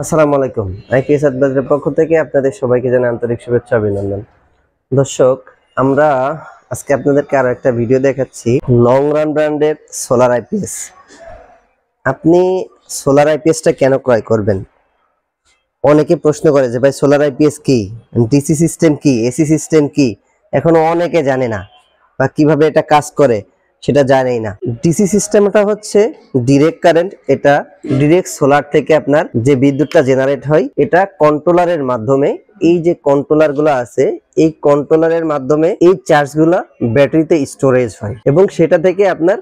আসসালামু আলাইকুম। আইপিএস অ্যাডভাইজারের পক্ষ থেকে আপনাদের সবাইকে জানাই আন্তরিক শুভেচ্ছা অভিনন্দন। দর্শক, আমরা আজকে আপনাদেরকে আরো একটা ভিডিও দেখাচ্ছি লং রান ব্র্যান্ডের সোলার আইপিএস। আপনি সোলার আইপিএসটা কেন ক্রয় করবেন? অনেকে প্রশ্ন করে যে ভাই সোলার আইপিএস কি, ডিসি সিস্টেম কি, এসি সিস্টেম কি, এখনো অনেকে জানে না বা কিভাবে এটা কাজ করে সেটা জানেই না। ডিসি সিস্টেমটা হচ্ছে ডিরেক্ট কারেন্ট, এটা ডিরেক্ট সোলার থেকে আপনার যে বিদ্যুৎটা জেনারেট হয় এটা কন্ট্রোলারের মাধ্যমে, এই যে কন্ট্রোলার গুলো আছে এই কন্ট্রোলারের মাধ্যমে এই চার্জ গুলা ব্যাটারিতে স্টোরেজ হয় এবং সেটা থেকে আপনার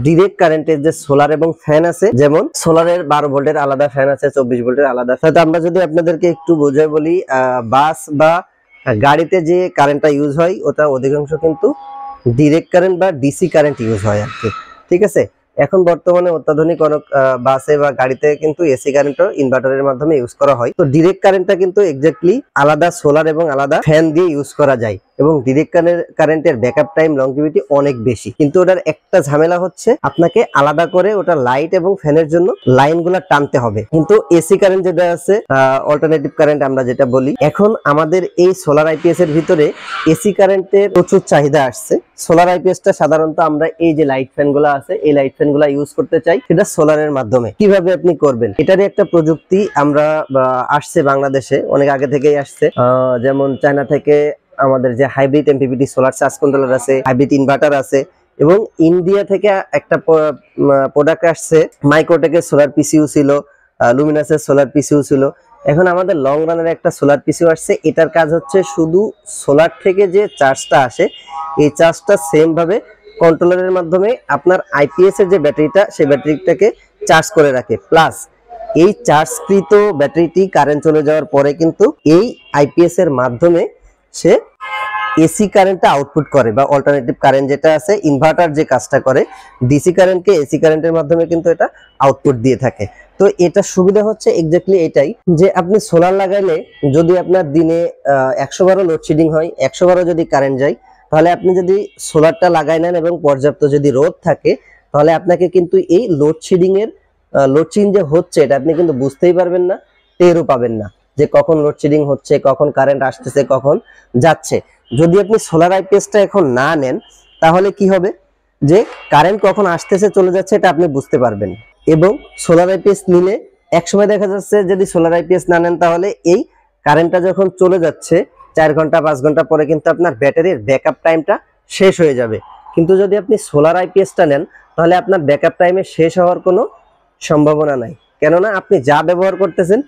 ডিরেক্ট কারেন্টের যে সোলার এবং ফ্যান আছে, যেমন সোলারের 12 ভোল্টের আলাদা ফ্যান আছে, 24 ভোল্টের আলাদা। তাহলে আমরা যদি আপনাদেরকে একটু বোঝাই বলি, বাস বা গাড়িতে যে কারেন্টটা ইউজ হয় ওটা অধিকাংশ কিন্তু ডিরেক্ট কারেন্ট বা ডিসি কারেন্ট ইউজ হয় আর কি। ঠিক আছে, এখন বর্তমানে অত্যাধুনিক অনেক বাসে বা গাড়িতে কিন্তু এসি কারেন্টও ইনভার্টারের মাধ্যমে ইউজ করা হয়। তো ডিরেক্ট কারেন্টটা কিন্তু এক্স্যাক্টলি আলাদা সোলার এবং আলাদা ফ্যান দিয়ে ইউজ করা যায় এবং ডিরেক্ট কারেন্টের ব্যাকআপ টাইম লংজিভিটি অনেক বেশি, কিন্তু ওটার একটা ঝামেলা হচ্ছে আপনাকে আলাদা করে ওটা লাইট এবং ফ্যানের জন্য লাইনগুলো টানতে হবে। কিন্তু এসি কারেন্ট যেটা আছে, অল্টারনেটিভ কারেন্ট আমরা যেটা বলি, এখন আমাদের এই সোলার আইপিএস এর ভিতরে এসি কারেন্টের প্রচুর চাহিদা আসছে। সোলার আইপিএসটা সাধারণত আমরা এই যে লাইট ফ্যান গুলো আছে এই লাইট ফ্যান গুলা ইউজ করতে চাই, সেটা সোলারের মাধ্যমে। কিভাবে আপনি করবেন, এটারই একটা প্রযুক্তি আমরা আসছে বাংলাদেশে, অনেক আগে থেকেই আসছে। যেমন চায়না থেকে আমাদের যে hybrid MPPT solar charge controller আছে, হাইব্রিড ইনভার্টার আছে, এবং ইন্ডিয়া থেকে একটা প্রোডাক্ট আসছে, মাইক্রোটেকের সোলার পিসিইউ ছিল, লুমিনাসের সোলার পিসিইউ ছিল। এখন আমাদের লং রানের একটা সোলার পিসিইউ আসছে, এটার কাজ হচ্ছে শুধু সোলার থেকে যে চার্জটা আসে এই চার্জটা সেম ভাবে কন্ট্রোলারের মাধ্যমে আপনার আইপিএস এর যে ব্যাটারিটা সেই ব্যাটারিটাকে চার্জ করে রাখে। প্লাস এই চার্জকৃত ব্যাটারিটি কারেন্ট চলে যাওয়ার পরে কিন্তু এই আইপিএস এর মাধ্যমে সে এসি কারেন্টটা আউটপুট করে, বা অল্টারনেটিভ কারেন্ট যেটা আছে ইনভার্টার যে কাজটা করে ডিসি কারেন্টকে এসি কারেন্টের মাধ্যমে কিন্তু এটা আউটপুট দিয়ে থাকে। তো এটা সুবিধা হচ্ছে এক্স্যাক্টলি এটাই যে আপনি সোলার লাগাইলে যদি আপনার দিনে 100 বারও লোডশেডিং হয়, 100 বারও যদি কারেন্ট যায়, তাহলে আপনি যদি সোলারটা লাগাই নেন এবং পর্যাপ্ত যদি রোদ থাকে, তাহলে আপনাকে কিন্তু এই লোডশেডিং যে হচ্ছে এটা আপনি কিন্তু বুঝতেই পারবেন না, টেরও পাবেন না যে কখন লোডশেডিং হচ্ছে, কখন কারেন্ট আসতেছে, কখন যাচ্ছে। যদি আপনি সোলার আইপিএসটা এখন না নেন তাহলে কি হবে, যে কারেন্ট কখন আসতেছে চলে যাচ্ছে এটা আপনি বুঝতে পারবেন। এবং সোলার আইপিএস নিলে একসময় দেখা যাচ্ছে যদি সোলার আইপিএস না নেন তাহলে এই কারেন্টটা যখন চলে যাচ্ছে 4 ঘন্টা 5 ঘন্টা পরে কিন্তু আপনার ব্যাটারির ব্যাকআপ টাইমটা শেষ হয়ে যাবে। কিন্তু যদি আপনি সোলার আইপিএসটা নেন তাহলে আপনার ব্যাকআপ টাইমে শেষ হওয়ার কোনো সম্ভাবনা নাই, কেননা আপনি যা ব্যবহার করতেছেন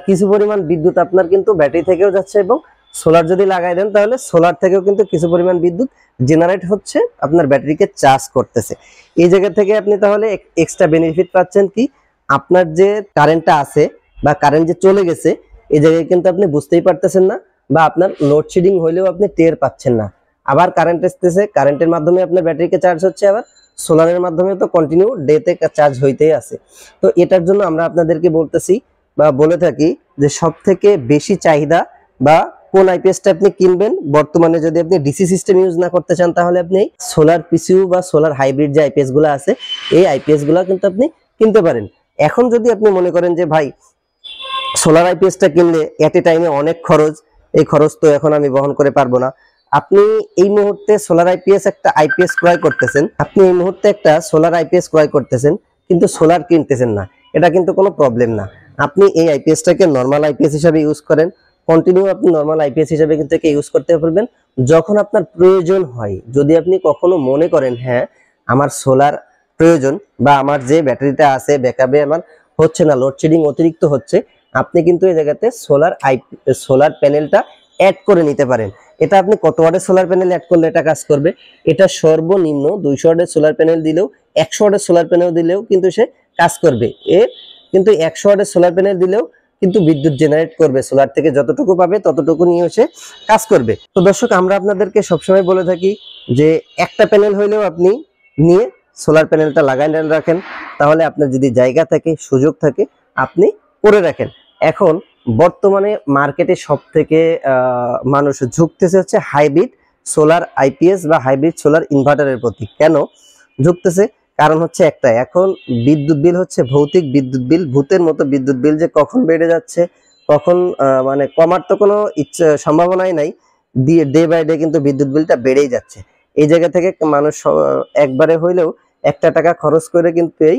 কিছু পরিমাণ বিদ্যুৎ আপনার কিন্তু ব্যাটারি থেকেও যাচ্ছে, এবং সোলার যদি লাগাই দেন তাহলে সোলার থেকেও কিন্তু কিছু পরিমাণ বিদ্যুৎ জেনারেট হচ্ছে, আপনার ব্যাটারিকে চার্জ করতেছে। এই জায়গা থেকে আপনি তাহলে এক্সট্রা বেনিফিট পাচ্ছেন কি, আপনার যে কারেন্টটা আছে বা কারেন্ট যে চলে গেছে এই জায়গায় কিন্তু আপনি বুঝতেই পারতেছেন না, বা আপনার লোডশেডিং হইলেও আপনি টের পাচ্ছেন না। আবার কারেন্ট আসতেছে, কারেন্টের মাধ্যমে আপনার ব্যাটারিকে চার্জ হচ্ছে, আবার সোলারের মাধ্যমে তো কন্টিনিউ ডেতে চার্জ হইতেই আছে। তো এটার জন্য আমরা আপনাদেরকে বলতেছি বা বলে থাকি যে সবথেকে বেশি চাহিদা বা কোন আইপিএসটা আপনি কিনবেন বর্তমানে, যদি আপনি ডিসি সিস্টেম ইউজ না করতে চান তাহলে আপনি সোলার পিসিইউ বা সোলার হাইব্রিড যে আইপিএস গুলো আছে এই আইপিএস গুলো কিন্তু আপনি কিনতে পারেন। এখন যদি আপনি মনে করেন যে ভাই সোলার আইপিএসটা কিনলে এট এ টাইমে অনেক খরচ, এই খরচ তো এখন আমি বহন করে পারবো না, আপনি এই মুহূর্তে সোলার আইপিএস একটা আইপিএস ক্রয় করতেছেন, আপনি এই মুহূর্তে একটা সোলার আইপিএস ক্রয় করতেছেন কিন্তু সোলার কিনতেছেন না, এটা কিন্তু কোনো প্রবলেম না। আপনি এই আইপিএসটাকে নরমাল আইপিএস হিসেবে ইউজ করেন, কন্টিনিউ আপনি নরমাল আইপিএস হিসেবে কিন্তু একে ইউজ করতে পারবেন যখন আপনার প্রয়োজন হয়। যদি আপনি কখনো মনে করেন হ্যাঁ আমার সোলার প্রয়োজন, বা আমার যে ব্যাটারিটা আছে ব্যাকআপে আমার হচ্ছে না, লোডশেডিং অতিরিক্ত হচ্ছে, আপনি কিন্তু এই জায়গাতে সোলার প্যানেলটা অ্যাড করে নিতে পারেন। এটা আপনি কত ওয়াটের সোলার প্যানেল অ্যাড করলে এটা কাজ করবে, এটা সর্বনিম্ন 200 ওয়াটের সোলার প্যানেল দিলেও 100 ওয়াটের সোলার প্যানেল দিলেও কিন্তু সে কাজ করবে। কিন্তু 100 ওয়াটের সোলার প্যানেল দিলেও কিন্তু বিদ্যুৎ জেনারেট করবে, সোলার থেকে যতটুকু পাবে ততটুকু নিয়ে এসে কাজ করবে। তো দর্শক, আমরা আপনাদেরকে সবসময় বলে থাকি যে একটা প্যানেল হইলেও আপনি নিয়ে সোলার প্যানেলটা লাগাই রাখেন, তাহলে আপনার যদি জায়গা থাকে সুযোগ থাকে আপনি করে রাখেন। এখন বর্তমানে মার্কেটে সব থেকে মানুষ ঝুঁকতেছে হচ্ছে হাইব্রিড সোলার আইপিএস বা হাইব্রিড সোলার ইনভার্টারের প্রতি। কেন ঝুঁকতেছে? কারণ হচ্ছে একটা, এখন বিদ্যুৎ বিল হচ্ছে ভৌতিক বিদ্যুৎ বিল, ভূতের মতো বিদ্যুৎ বিল, যে কখন বেড়ে যাচ্ছে কখন মানে কমার তো কোনো সম্ভাবনাই নাই, দিয়ে ডে বাই ডে কিন্তু বিদ্যুৎ বিলটা বেড়েই যাচ্ছে। এই জায়গা থেকে মানুষ একবারে হইলেও একটা টাকা খরচ করে কিন্তু এই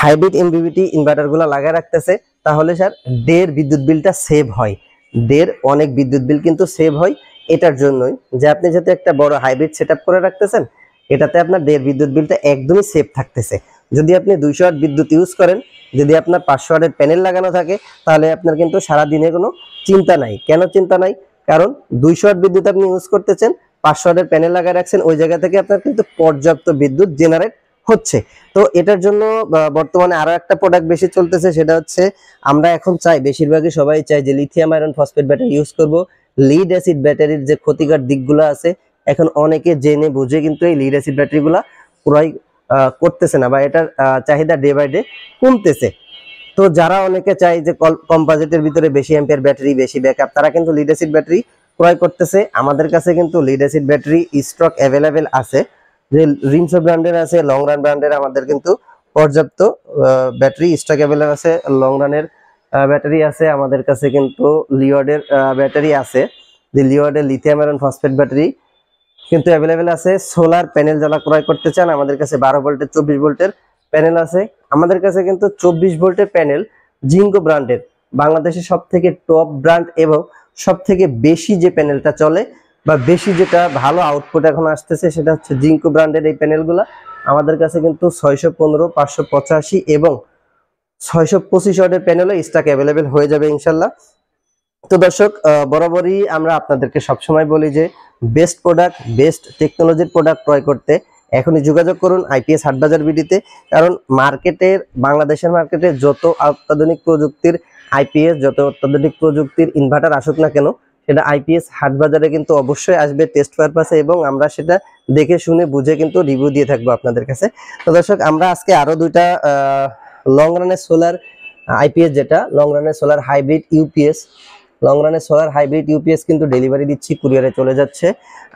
হাইব্রিড এমপিপিটি ইনভার্টারগুলো লাগায় রাখতেছে, তাহলে স্যার ডের বিদ্যুৎ বিলটা সেভ হয়, ডের অনেক বিদ্যুৎ বিল কিন্তু সেভ হয়। এটার জন্যই যে আপনি যাতে একটা বড় হাইব্রিড সেটআপ করে রাখতেছেন, এটাতে আপনার ডের বিদ্যুৎ বিলটা একদমই সেভ থাকতেছে। যদি আপনি 200 ওয়াট বিদ্যুৎ ইউজ করেন, যদি আপনার 500 ওয়াটের প্যানেল লাগানো থাকে, তাহলে আপনার কিন্তু সারা দিনে কোনো চিন্তা নাই। কেন চিন্তা নাই? কারণ 200 ওয়াট বিদ্যুৎ আপনি ইউজ করতেছেন, 500 ওয়াটের প্যানেল লাগায় রাখছেন, ওই জায়গা থেকে আপনার কিন্তু পর্যাপ্ত বিদ্যুৎ জেনারেট হচ্ছে। তো এটার জন্য বর্তমানে আরো একটা প্রোডাক্ট বেশি চলতেছে, সেটা হচ্ছে আমরা এখন চাই, বেশিরভাগই সবাই চাই যে lithium iron phosphate battery use করব। লিড অ্যাসিড ব্যাটারির যে ক্ষতিকর দিকগুলো আছে, এখন অনেকে জেনে বুঝে কিন্তু এই লিড অ্যাসিড ব্যাটারিগুলো ক্রয় করতেছে না, বা এটার চাহিদা ডে বাই ডে কমতেছে। তো যারা অনেকে চাই যে কম বাজেটের ভিতরে বেশি অ্যাম্পিয়ার ব্যাটারি, বেশি ব্যাকআপ, তারা কিন্তু লিড অ্যাসিড ব্যাটারি ক্রয় করতেছে। আমাদের কাছে কিন্তু lead acid battery stock available আছে, যে রিনসো ব্র্যান্ডের আছে, লং রান ব্র্যান্ডের, আমাদের কিন্তু পর্যাপ্ত ব্যাটারি স্টক অ্যাভেলেবেল আছে। লং রানের ব্যাটারি আছে আমাদের কাছে, কিন্তু লিওয়ার্ডের ব্যাটারি আছে, যে লিওয়ার্ডের লিথিয়াম আয়রন ফসফেট ব্যাটারি কিন্তু অ্যাভেলেবেল আছে। সোলার প্যানেল যারা ক্রয় করতে চান, আমাদের কাছে 12 ভোল্টের 24 ভোল্টের প্যানেল আছে। আমাদের কাছে কিন্তু 24 ভোল্টের প্যানেল জিঙ্কো ব্র্যান্ডের, বাংলাদেশের সব থেকে টপ ব্র্যান্ড এবং সব থেকে বেশি যে প্যানেলটা চলে বা বেশি যেটা ভালো আউটপুট এখন আসতেছে, সেটা হচ্ছে জিঙ্কো ব্র্যান্ডের এই প্যানেলগুলো। আমাদের কাছে কিন্তু 615, 585 এবং 625 ওয়াটের প্যানেলও স্টক অ্যাভেলেবেল হয়ে যাবে ইনশাল্লাহ। তো দর্শক, বরাবরই আমরা আপনাদেরকে সবসময় বলি যে বেস্ট প্রোডাক্ট, বেস্ট টেকনোলজির প্রোডাক্ট ক্রয় করতে এখনই যোগাযোগ করুন আইপিএস হাটবাজার বিডিতে। কারণ মার্কেটের, বাংলাদেশের মার্কেটে যত অত্যাধুনিক প্রযুক্তির আইপিএস, যত অত্যাধুনিক প্রযুক্তির ইনভার্টার আসুক না কেন, সেটা আইপিএস হাটবাজারে কিন্তু অবশ্যই আসবে টেস্ট পারপাসে, এবং আমরা সেটা দেখে শুনে বুঝে কিন্তু রিভিউ দিয়ে থাকবো আপনাদের কাছে। তো দর্শক, আমরা আজকে আরো দুইটা লং রানের সোলার আইপিএস, যেটা লং রানের সোলার হাইব্রিড ইউপিএস, লং রানের সোলার হাইব্রিড ইউপিএস কিন্তু ডেলিভারি দিচ্ছি, কুরিয়ারে চলে যাচ্ছে।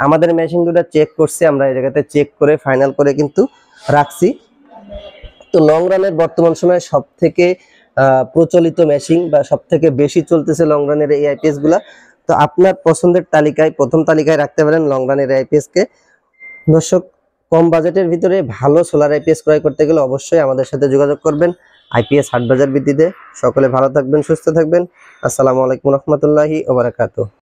আমাদের মেশিন দুটো চেক করছে, আমরা এই জায়গাতে চেক করে ফাইনাল করে কিন্তু রাখছি। তো লং রানের বর্তমান সময়ে সব থেকে প্রচলিত মেশিন বা সব থেকে বেশি চলতেছে লং রানের এই আইপিএস গুলা। তো আপনার পছন্দের তালিকায়, প্রথম তালিকায় রাখতে পারেন লং রানের আইপিএস কে। দর্শক, কম বাজেটের ভিতরে ভালো সোলার আইপিএস ক্রয় করতে গেলে অবশ্যই আমাদের সাথে যোগাযোগ করবেন আইপিএস হাটবাজার বিডিতে। সকলে ভালো থাকবেন, সুস্থ থাকবেন। আসসালামু আলাইকুম রহমতুল্লাহি ওয়া বারাকাতুহু।